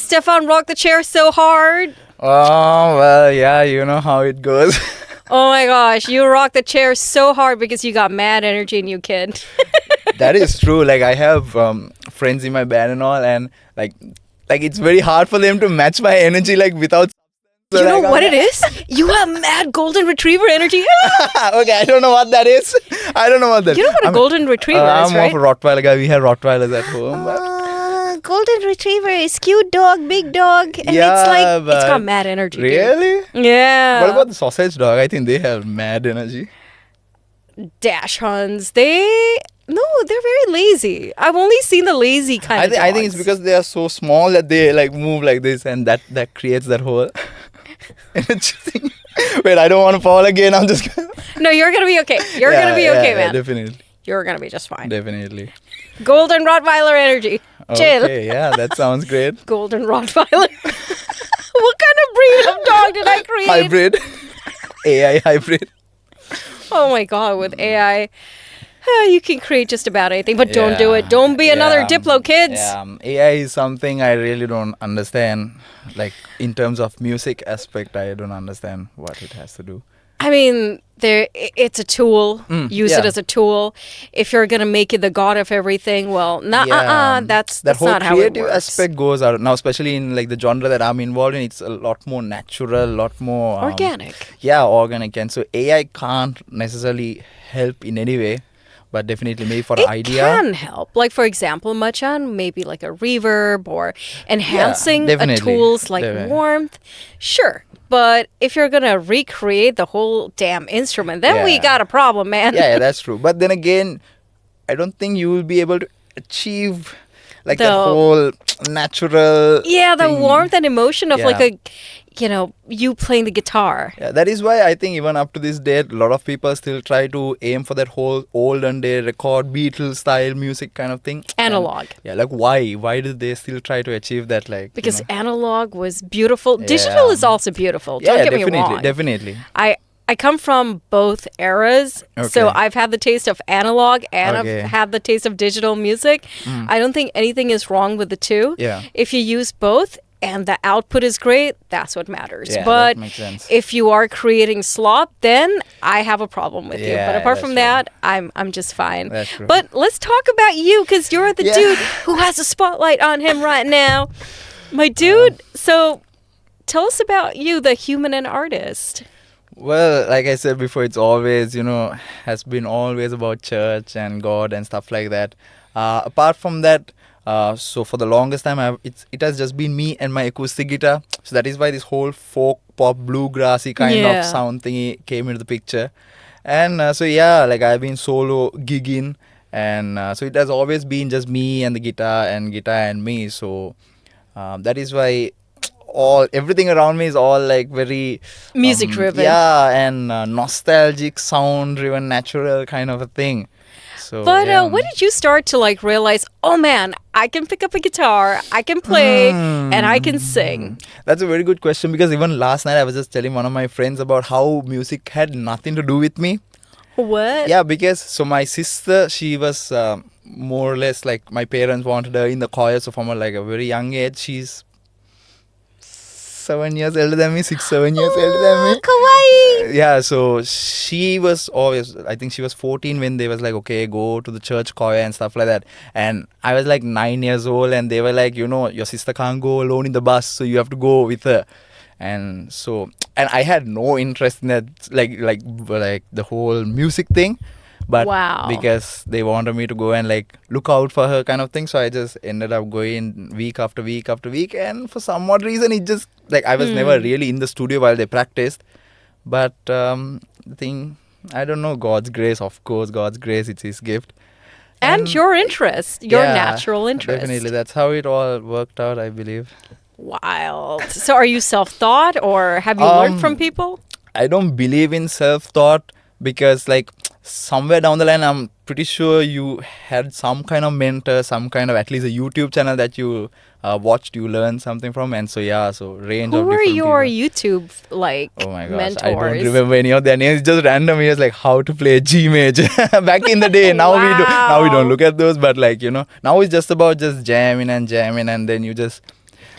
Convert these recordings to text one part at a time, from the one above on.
Steffan rocked the chair so hard. Oh, well, yeah, you know how it goes. Oh my gosh, you rocked the chair so hard because you got mad energy in you, kid. That is true. Like, I have friends in my band and all, and like it's very hard for them to match my energy, like, without. So, You know like, what it is? You have mad golden retriever energy. Okay, I don't know what that is. I don't know what that. You know what a golden retriever I'm is, more right? of a Rottweiler guy. We have Rottweilers at home. Golden retriever is cute dog, big dog, and Yeah, it's like it's got but mad energy. dude. Really? Yeah. What about the sausage dog? I think they have mad energy. dash huns? They're very lazy. I've only seen the lazy kind of I think it's dogs. because they are so small that they like move like this, and that creates that whole energy thing. Wait, I don't want to fall again. I'm just. No, you're gonna be okay. You're gonna be okay, man. Definitely, You're gonna be just fine. definitely. Golden Rottweiler energy. Chill. Okay, yeah, that sounds great. Golden Rottweiler. What kind of breed of dog did I create? Hybrid, AI hybrid. Oh my god, with AI, you can create just about anything, but don't do Yeah, it. Don't be another yeah, Diplo, kids. Yeah, AI is something I really don't understand. Like in terms of music aspect, I don't understand what it has to do. I mean, it's a tool. Use it yeah. as a tool. If you're gonna make it the god of everything, well, that's that whole not how it creative works. aspect goes out now, especially in like the genre that I'm involved in. It's a lot more natural, a lot more Organic. Yeah, organic, and so AI can't necessarily help in any way, but definitely maybe for It idea. can help. Like, for example, Machan, maybe like a reverb or enhancing definitely, tools like definitely. warmth. Sure. But if you're going to recreate the whole damn instrument, then we Yeah. got a problem, man. Yeah, that's true. But then again, I don't think you will be able to achieve like that The- whole natural. Yeah, the thing. warmth and emotion of like Yeah. you playing the guitar. Yeah, that is why I think even up to this date, a lot of people still try to aim for that whole olden day record Beatles style music kind of thing. Analog. And, yeah, like why? Why do they still try to achieve that? Like Because you know? analog was beautiful. Digital Yeah. is also beautiful. Yeah, Don't get definitely, me wrong. definitely. I come from both eras, so Okay. I've had the taste of analog and Okay. I've had the taste of digital music. I don't think anything is wrong with the two. Yeah. If you use both and the output is great, that's what matters. Yeah, but that makes sense. if you are creating slop, then I have a problem with you. Yeah, But apart that's from true. that, I'm just fine. That's true. But let's talk about you because you're the Yeah. dude who has a spotlight on him right now. My dude, so tell us about you, the human and artist. Well, like I said before, it's always, has been always about church and God and stuff like that. Apart from that, so for the longest time, it has just been me and my acoustic guitar. So that is why this whole folk, pop, bluegrassy kind Yeah. of sound thingy came into the picture. And like I've been solo gigging. And so it has always been just me and the guitar and me. So that is why everything around me is all like very Music driven. yeah, and nostalgic, sound driven, natural kind of a thing. So But yeah. when did you start to like realize, oh man, I can pick up a guitar, I can play, and I can sing? That's a very good question, because even last night I was just telling one of my friends about how music had nothing to do with me. What? Yeah, because so my sister, she was more or less like my parents wanted her in the choir. So from like a very young age, she's 7 years older than me, 6-7 years older than me. Kawaii. Yeah, so she was always, I think she was 14 when they was like, okay, go to the church choir and stuff like that. And I was like 9 years old, and they were like, your sister can't go alone in the bus, so you have to go with her. And so, and I had no interest in that, like the whole music thing. But Wow. because they wanted me to go and like look out for her kind of thing, so I just ended up going week after week after week. And for some odd reason, it just like I was never really in the studio while they practiced. But the thing, I don't know, God's grace, of course, God's grace, it's His gift. And your interest, your Yeah, natural interest. Definitely, that's how it all worked out, I believe. Wild. So are you self-taught or have you learned from people? I don't believe in self-taught, because like somewhere down the line, I'm pretty sure you had some kind of mentor, some kind of at least a YouTube channel that you watched, you learned something from. And so so range Who of were different your people. YouTube like Oh my gosh, mentors? I don't remember any of their names. It's just random. It's like how to play G major back in the day. Now we don't look at those, but like now it's just about just jamming, and then you just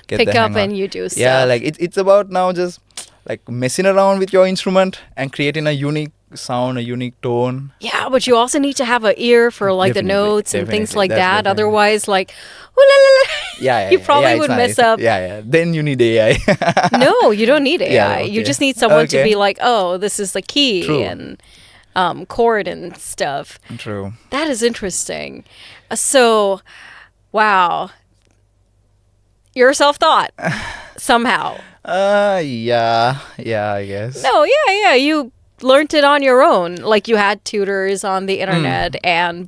get Pick the up hang and on. you do stuff. Yeah, like it's about now just like messing around with your instrument and creating a unique sound, a unique tone. Yeah, but you also need to have an ear for like the Definitely, notes and things definitely. like That's that. definitely. Otherwise, like, ooh, la, la, la, Yeah, you probably it's would not- mess it's not- up. Yeah. Then you need AI. No, you don't need AI. Yeah, You okay. just need someone to Okay. be like, oh, this is the key True. and chord and stuff. True. That is interesting. So, wow. You're self-taught somehow. Yeah, I guess. No, yeah. You learned it on your own. Like you had tutors on the internet,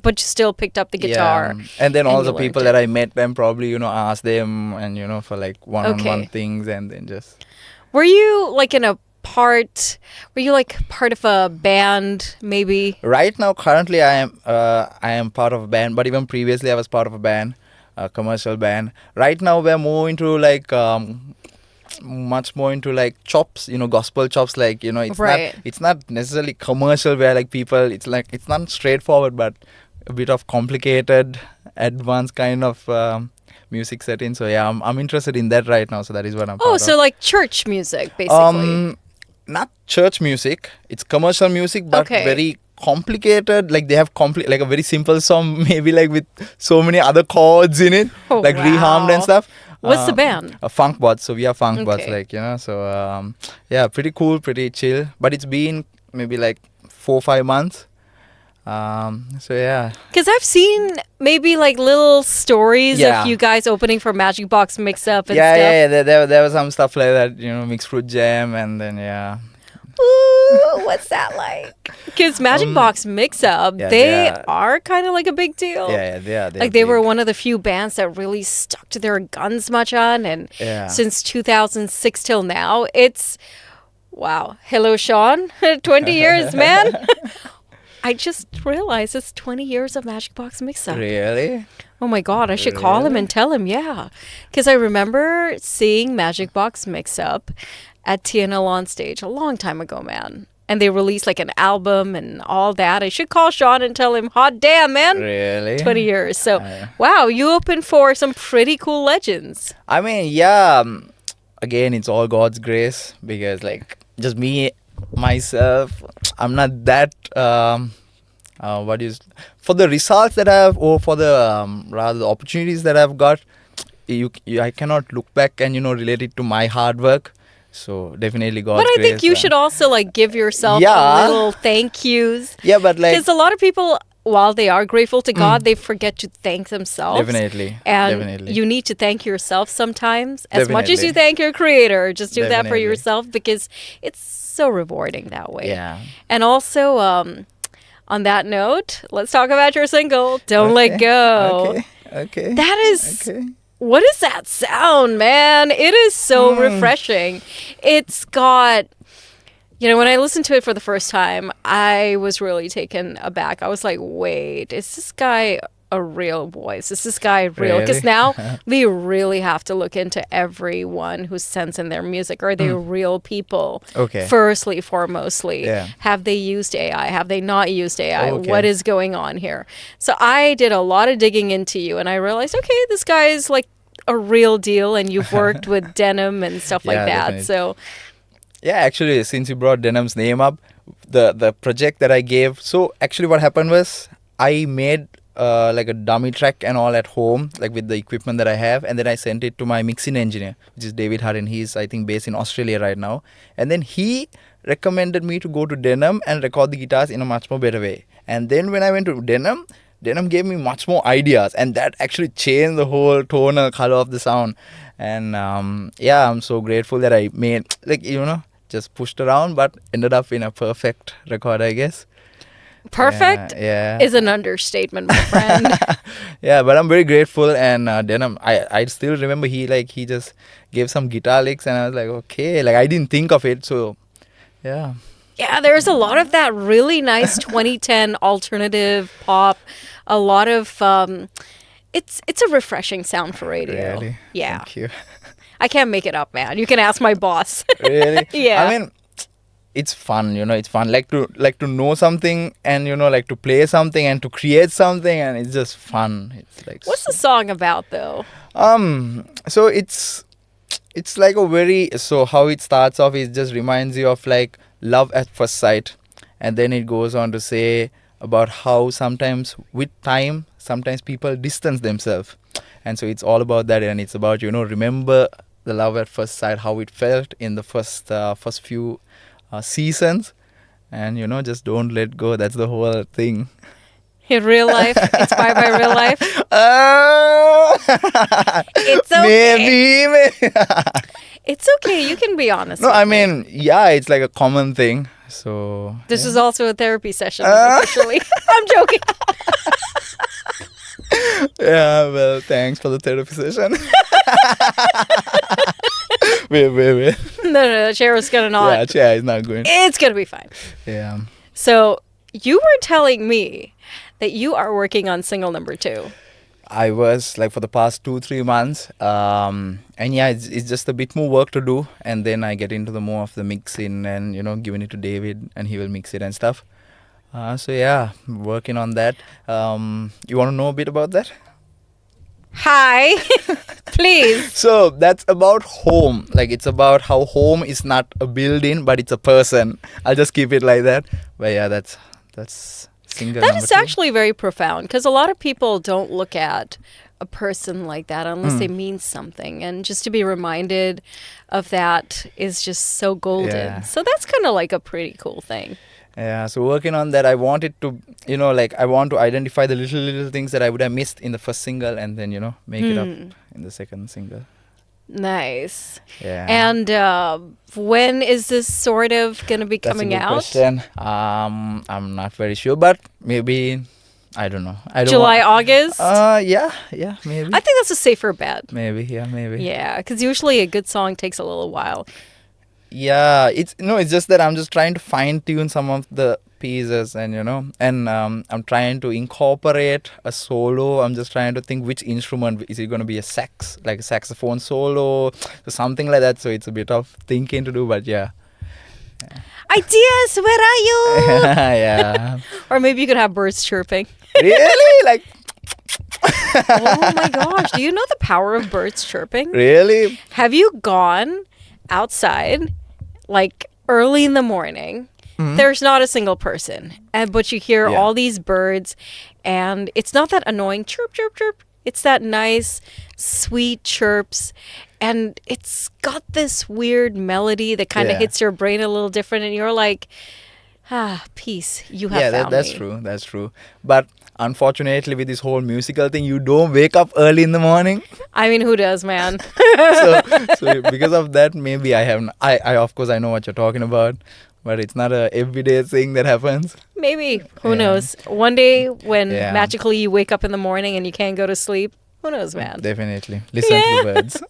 but you still picked up the guitar. Yeah. And then and also you people learned that it. I met them probably, ask them and, for like one-on-one Okay. things and then just. Were you like were you like part of a band maybe? Right now, currently, I am part of a band, but even previously I was part of a band, a commercial band. Right now, we're more into like much more into like chops, gospel chops. Like Right. it's not necessarily commercial where like people. It's like it's not straightforward, but a bit of complicated, advanced kind of music setting. So yeah, I'm interested in that right now. So that is what I'm. Oh, part so of. like church music basically. Not church music. It's commercial music, but Okay. very complicated. Like they have like a very simple song, maybe like with so many other chords in it, Oh, like reharmed wow. and stuff. What's the band? A funk bots. So we are funk bots, Okay. like So yeah, pretty cool, pretty chill. But it's been maybe like 4-5 months. So yeah. Because I've seen maybe like little stories Yeah. of you guys opening for Magic Box Mix Up and Yeah, stuff. there was some stuff like that, mixed fruit jam, and then yeah. Ooh, what's that like? Because Magic Box Mix Up, yeah, they yeah. are kind of like a big deal. Yeah, they are. Like they were one of the few bands that really stuck to their guns much on, and Yeah. since 2006 till now, it's wow. Hello, Sean. 20 years, man. I just realized it's 20 years of Magic Box Mix Up. Really? Oh my God, I should call him and tell him, yeah. Because I remember seeing Magic Box Mix Up at TNL on stage a long time ago, man. And they released like an album and all that. I should call Sean and tell him, hot damn, man. Really? 20 years. So, wow, you opened for some pretty cool legends. I mean, yeah. Again, it's all God's grace because, like, just me, myself, I'm not that. For the results that I have, or for the rather the opportunities that I've got, I cannot look back and relate it to my hard work. So definitely God's But I think grace, you should also like give yourself Yeah. a little thank yous. Yeah, but like Because a lot of people, while they are grateful to God, they forget to thank themselves. definitely, And definitely. you need to thank yourself sometimes as much as Definitely. you thank your creator. Just do that for Definitely. yourself because it's so rewarding that way. Yeah. And also, on that note, let's talk about your single, Don't Let Go. Okay. That is, Okay. what is that sound, man? It is so refreshing. It's got, when I listened to it for the first time, I was really taken aback. I was like, wait, is this guy a real voice? Is this guy real? Because Really? now we really have to look into everyone who sends in their music. Are they real people? Okay. Firstly, foremostly. Yeah. Have they used AI? Have they not used AI? Okay. What is going on here? So I did a lot of digging into you and I realized, okay, this guy is like a real deal and you've worked with Denim and stuff like Yeah, that. definitely. So Yeah, actually, since you brought Denim's name up, the project that I gave. So actually, what happened was I made like a dummy track and all at home, like with the equipment that I have, and then I sent it to my mixing engineer, which is David Hudden. He's I think based in Australia right now, and then he recommended me to go to Denim and record the guitars in a much more better way. And then when I went to Denim gave me much more ideas, and that actually changed the whole tonal color of the sound. And yeah, I'm so grateful that I made just pushed around, but ended up in a perfect record, I guess. perfect Yeah. is an understatement, my friend. Yeah, but I'm very grateful. And Denim, I still remember he just gave some guitar licks, and I was like, okay, like I didn't think of it, so yeah. Yeah, there's a lot of that really nice 2010 alternative pop. A lot of it's a refreshing sound for radio. Really? Yeah. Thank you. I can't make it up, man. You can ask my boss. Really? Yeah. I mean, it's fun, it's fun. Like to know something, and like to play something and to create something, and it's just fun. It's like What's the song about though? So it's it's like a very, so how it starts off, it just reminds you of like love at first sight, and then it goes on to say about how sometimes with time sometimes people distance themselves, and so it's all about that, and it's about, you know, remember the love at first sight, how it felt in the first few seasons, and you know, just don't let go. That's the whole thing. In real life, inspired by real life. It's okay. Maybe. It's okay. You can be honest. No, with I me. mean, yeah, it's like a common thing. So This yeah. is also a therapy session, officially. I'm joking. Yeah, well, thanks for the therapy session. wait. No, the chair is gonna not. Yeah, chair is not going. It's gonna be fine. Yeah. So you were telling me that you are working on single number 2. I was like for the past 2-3 months, and yeah, it's just a bit more work to do, and then I get into the more of the mixing and, you know, giving it to David, and he will mix it and stuff. So yeah, working on that. You want to know a bit about that? Hi, please. So that's about home. Like, it's about how home is not a building, but it's a person. I'll just keep it like that. But yeah, that's single That number is 2. actually very profound because a lot of people don't look at a person like that unless they mean something. And just to be reminded of that is just so golden. Yeah. So that's kind of like a pretty cool thing. Yeah, so working on that, I wanted to, you know, like I want to identify the little things that I would have missed in the first single, and then, you know, make it up in the second single. Nice. Yeah. And when is this sort of going to be That's coming a good out? question. I'm not very sure, but maybe, I don't know. I don't July, August? Yeah, maybe. I think that's a safer bet. Maybe. Yeah, because usually a good song takes a little while. Yeah, it's just that I'm just trying to fine tune some of the pieces, and you know, and I'm trying to incorporate a solo. I'm just trying to think which instrument is it going to be, a sax, like a saxophone solo, or something like that. So it's a bit of thinking to do, but yeah. Ideas, where are you? Yeah. Or maybe you could have birds chirping. Really? Like, Oh my gosh, do you know the power of birds chirping? really? Have you gone outside like early in the morning? There's not a single person, but you hear Yeah. all these birds, and it's not that annoying chirp, chirp, chirp. It's that nice, sweet chirps, and it's got this weird melody that kind of Yeah. hits your brain a little different, and you're like, peace, you have Yeah, found that's me. true. That's true. But unfortunately, with this whole musical thing, you don't wake up early in the morning. I mean, who does, man? So because of that, maybe I haven't. I of course I know what you're talking about, but it's not a everyday thing that happens. Maybe. Who Yeah. knows? One day when Yeah. magically you wake up in the morning and you can't go to sleep, who knows, man? Definitely listen to the birds.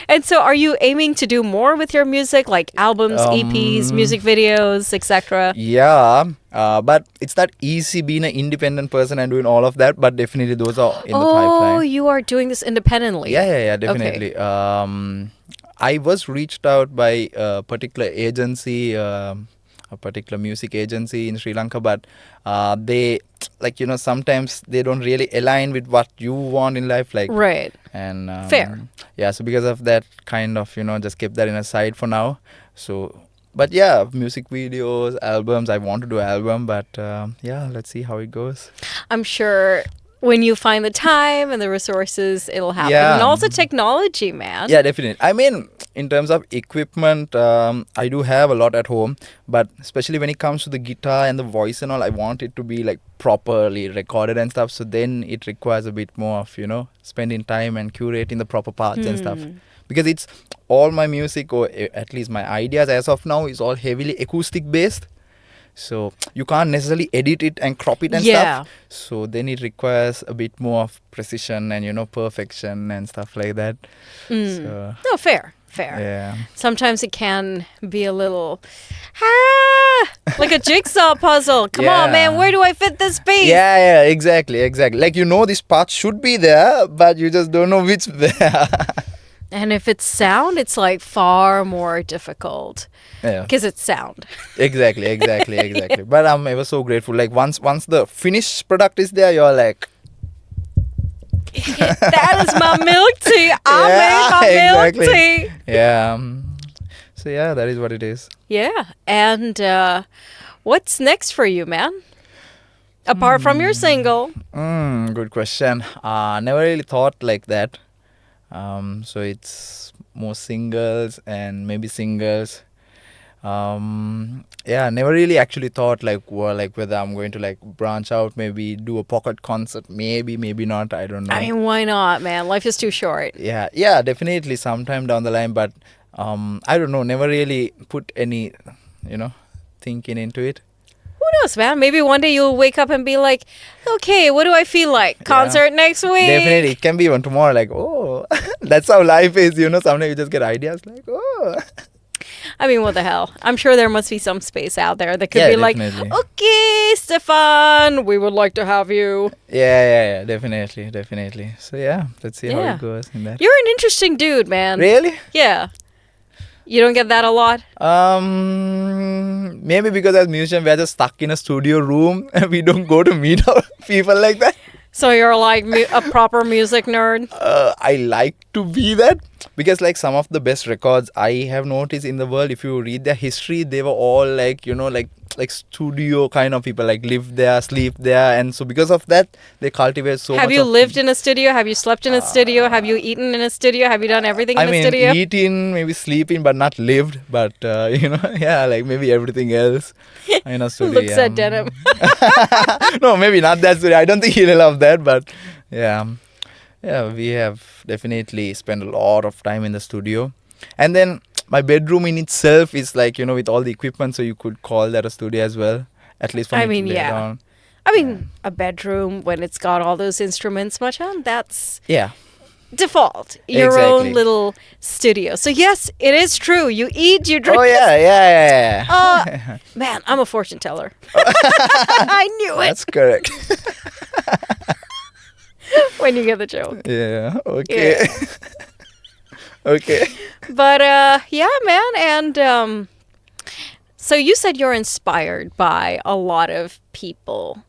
And so are you aiming to do more with your music, like albums, EPs, music videos, etc.? Yeah, but it's not easy being an independent person and doing all of that. But definitely those are in the Oh, pipeline. you are doing this independently. Yeah, definitely. I was reached out by a particular agency, a particular music agency in Sri Lanka, but they, like, you know, sometimes they don't really align with what you want in life, like. Right. And Fair. Yeah, so because of that, kind of, you know, just kept that in a side for now. So, but yeah, music videos, albums, I want to do album, but yeah, let's see how it goes. I'm sure when you find the time and the resources, it'll happen. Yeah. And also technology, man. Yeah, definitely. I mean, in terms of equipment, I do have a lot at home, but especially when it comes to the guitar and the voice and all, I want it to be like properly recorded and stuff. So then it requires a bit more of, you know, spending time and curating the proper parts and stuff. Because it's all my music, or at least my ideas as of now, is all heavily acoustic based. So you can't necessarily edit it and crop it and Yeah. stuff. So then it requires a bit more of precision and, you know, perfection and stuff like that. So No, fair. yeah. Sometimes it can be a little, like a jigsaw puzzle. Come on, Yeah. man, where do I fit this piece? Yeah, exactly. Like, you know, this part should be there, but you just don't know which there. And if it's sound, it's like far more difficult Yeah. because it's sound. Exactly. But I'm ever so grateful. Like once the finished product is there, you're like, That is my milk tea. I made my milk tea. Yeah. So yeah, that is what it is. Yeah. And what's next for you, man? Apart from your single. Good question. Never really thought like that. So it's more singles and maybe singles. Yeah, never really actually thought like whether I'm going to like branch out, maybe do a pocket concert, maybe not. I don't know. I mean, why not, man? Life is too short. Yeah, definitely sometime down the line, but I don't know. Never really put any, thinking into it. Who knows, man? Maybe one day you'll wake up and be like, okay, what do I feel like? Concert next week? Definitely. It can be even tomorrow, like, oh, that's how life is, Sometimes you just get ideas like, oh. I mean, what the hell? I'm sure there must be some space out there that could be definitely. like, okay, Steffan, we would like to have you. Yeah, definitely. So yeah, let's see how it goes in that. You're an interesting dude, man. Really? Yeah. You don't get that a lot? Maybe because as musicians, we are just stuck in a studio room and we don't go to meet our people like that. So you're like a proper music nerd? I like to be that because like some of the best records I have noticed in the world, if you read their history, they were all like, like studio kind of people, like live there, sleep there. And so because of that, they cultivate so much. Have you lived in a studio? Have you slept in a studio? Have you eaten in a studio? Have you done everything in a studio? I mean, eating, maybe sleeping, but not lived. But, yeah, like maybe everything else in a studio. Looks at denim. No, maybe not that studio. I don't think he'll love that, but yeah. Yeah, we have definitely spent a lot of time in the studio. And then my bedroom in itself is like, with all the equipment, so you could call that a studio as well. At least for me to lay down. I mean, a bedroom when it's got all those instruments, Machan, that's default. Your own little studio. So yes, it is true. You eat, you drink. Oh, yeah. Man, I'm a fortune teller. I knew it. That's correct. When you get the joke. Yeah, okay. Yeah. Okay. But yeah, man, and so you said you're inspired by a lot of people,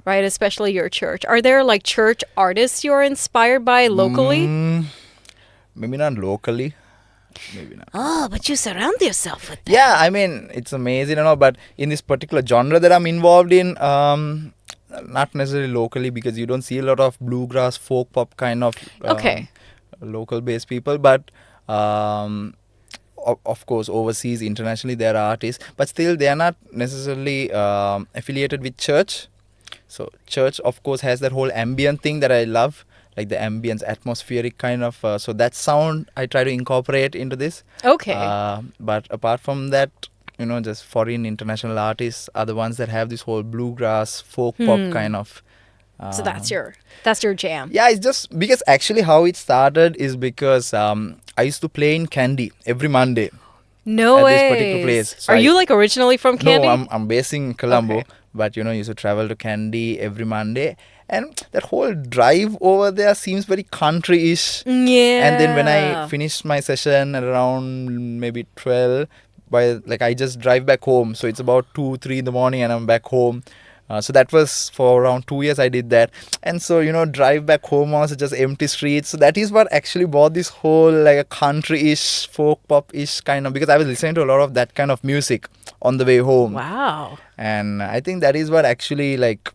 right? Especially your church. Are there like church artists you're inspired by locally? Maybe not locally. Maybe not. Oh, but you surround yourself with them. Yeah, I mean, it's amazing and all, but in this particular genre that I'm involved in, not necessarily locally, because you don't see a lot of bluegrass, folk pop kind of local based people, but of course overseas, internationally there are artists, but still they are not necessarily affiliated with church. So church of course has that whole ambient thing that I love, like the ambience, atmospheric kind of, so that sound I try to incorporate into this. But apart from that, just foreign international artists are the ones that have this whole bluegrass, folk pop kind of. So that's your jam. Yeah, it's just because actually how it started is because I used to play in Kandy every Monday. No way. At this particular place. So are you like originally from Kandy? No, I'm based in Colombo, but used to travel to Kandy every Monday. And that whole drive over there seems very country-ish. Yeah. And then when I finished my session at around maybe 12, I just drive back home. So it's about 2-3 in the morning and I'm back home. So that was for around 2 years I did that. And so, drive back home also just empty streets. So that is what actually brought this whole like a country-ish, folk pop-ish kind of, because I was listening to a lot of that kind of music on the way home. Wow. And I think that is what actually like,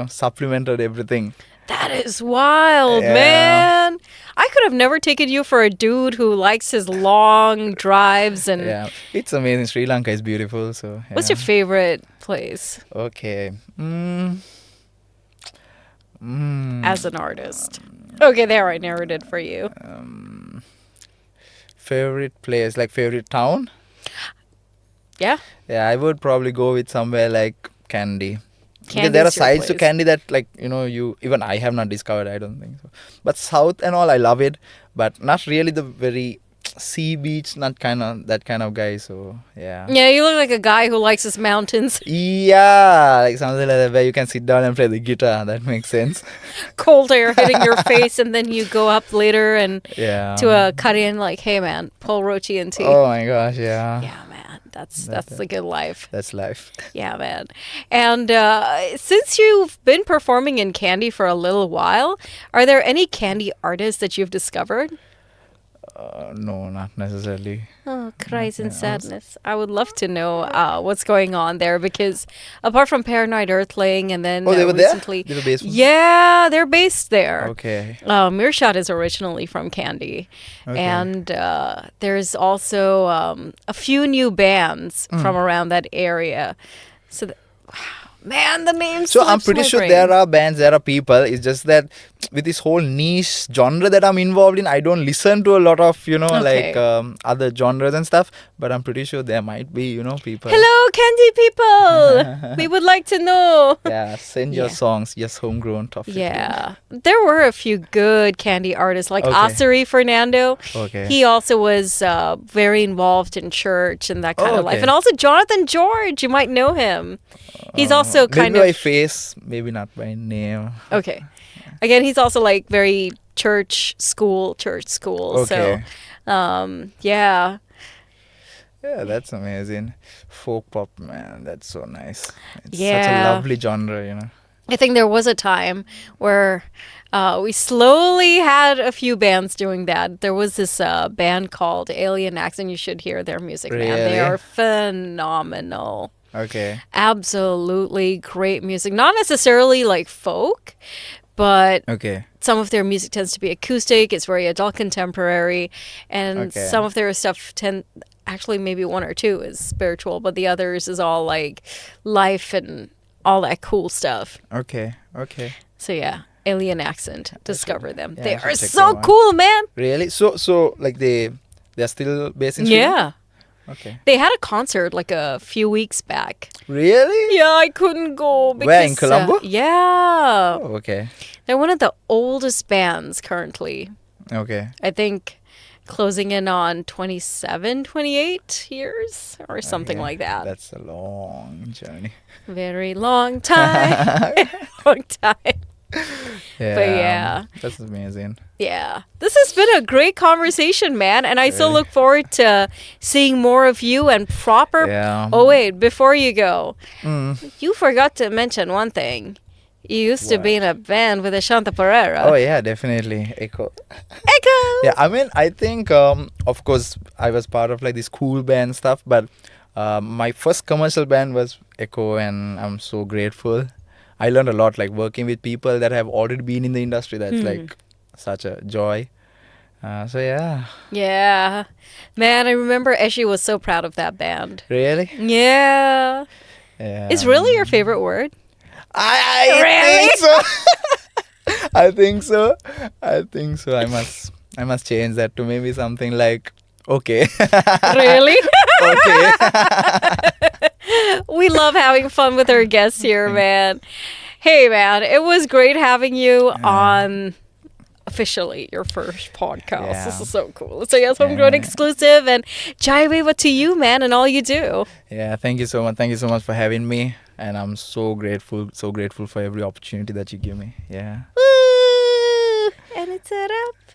supplemented everything. That is wild, man. I could have never taken you for a dude who likes his long drives and... Yeah, it's amazing. Sri Lanka is beautiful. So. Yeah. What's your favorite place? Okay. As an artist. Okay, there, I narrowed it for you. Favorite place, like favorite town? Yeah. Yeah, I would probably go with somewhere like Kandy. Because there are sides to Kandy that even I have not discovered, I don't think so. But South and all, I love it, but not really the very sea beach, not kind of that kind of guy. So yeah. Yeah, you look like a guy who likes his mountains. Yeah, like something like that where you can sit down and play the guitar. That makes sense. Cold air hitting your face, and then you go up later and Yeah. to a cut-in like, hey man, pull roti and tea. Oh my gosh, yeah. Yeah, man, that's the good life. That's life. Yeah, man. And since you've been performing in Candy for a little while, are there any Candy artists that you've discovered? No, not necessarily. Oh, cries and Nothing else. sadness. I would love to know what's going on there because apart from Paranoid Earthling and then Oh, they were there? recently, They were based from- yeah, they're based there. Okay. Meerschot is originally from Candy, Okay. and there's also a few new bands Mm. from around that area. So, man, the names. So I'm slips pretty my sure brain. there are bands, there are people. It's just that with this whole niche genre that I'm involved in, I don't listen to a lot of, Okay. like other genres and stuff. But I'm pretty sure there might be, people. Hello, Candy people. We would like to know. Yeah, send your Yeah. songs. Yes, homegrown, top 15. Yeah, there were a few good Candy artists like Okay. Asari Fernando. Okay. He also was very involved in church and that kind Oh, of life. okay. And also Jonathan George, you might know him. He's also kind maybe by of face, maybe not by name. okay. Again, he's also like very church school. Okay. So, yeah. Yeah, that's amazing. Folk pop, man, that's so nice. It's such a Yeah. lovely genre. I think there was a time where we slowly had a few bands doing that. There was this band called Alien Acts, and you should hear their music, man. They Really? are phenomenal. Okay. Absolutely great music. Not necessarily like folk, but Okay. some of their music tends to be acoustic. It's very adult contemporary, and Okay. some of their stuff actually maybe one or two is spiritual, but the others is all like life and all that cool stuff. Okay. Okay. So yeah, Alien Accent. Discover them. yeah, They I should are check so them out. cool, man. Really? So like they're still based in Sweden? Yeah. Okay. They had a concert like a few weeks back. Really? Yeah, I couldn't go because Where, in Colombo? yeah. Oh, okay. They're one of the oldest bands currently. Okay. I think closing in on 27, 28 years or something Okay. like that. That's a long journey. Very long time. Long time. Yeah. yeah. That's amazing. Yeah. This has been a great conversation, man. And I still Really? look forward to seeing more of you and proper. Yeah. Oh, wait. Before you go, Mm. you forgot to mention one thing. You used to What? be in a band with Ashanta Pereira. Oh yeah, definitely. Echo. Echo! Yeah, I mean, I think, of course, I was part of like this cool band stuff, but my first commercial band was Echo, and I'm so grateful. I learned a lot, like working with people that have already been in the industry. That's like such a joy. So yeah, Yeah. Man, I remember Eshi was so proud of that band. really. Yeah. Yeah. Is really your favorite word? I Really? think so. I think so. I think so. I must change that to maybe something like okay. Really? Okay. We love having fun with our guests here, man. Hey, man, it was great having you on officially your first podcast. Yeah. This is so cool. So, yes, Homegrown Yeah. exclusive. And Jai Weva to you, man, and all you do. Yeah, thank you so much. Thank you so much for having me. And I'm so grateful for every opportunity that you give me. Yeah. Woo! And it's a wrap.